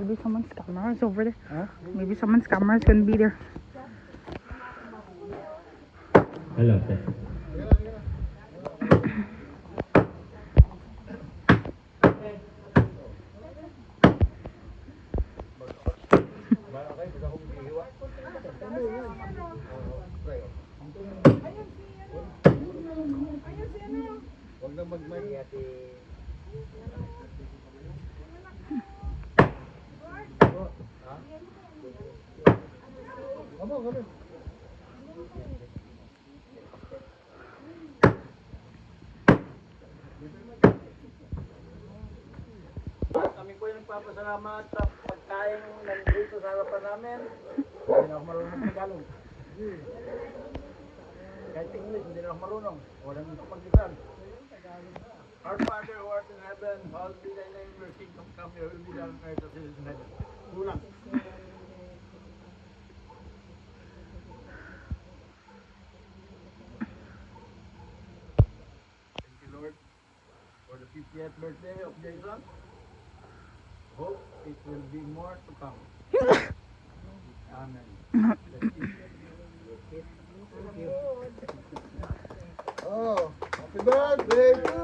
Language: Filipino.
Maybe someone's camera is over there. Huh? Maybe someone's camera is gonna be there. Hello, sir. Huwag na magmariate. Come on. Kami po yung nagpapasalamat sa pagkain nandito sa harapan namin. Hindi na ako marunong Tagalog. Kahit English, hindi na ako marunong. Walang kapag-isan. Our Father who art in heaven, hallowed be thy name, your kingdom come, your will be done on earth as it is in heaven. Kulang. Thank you, Lord, for the 50th birthday of Jason. Hope it will be more to come. Amen. Oh, happy birthday to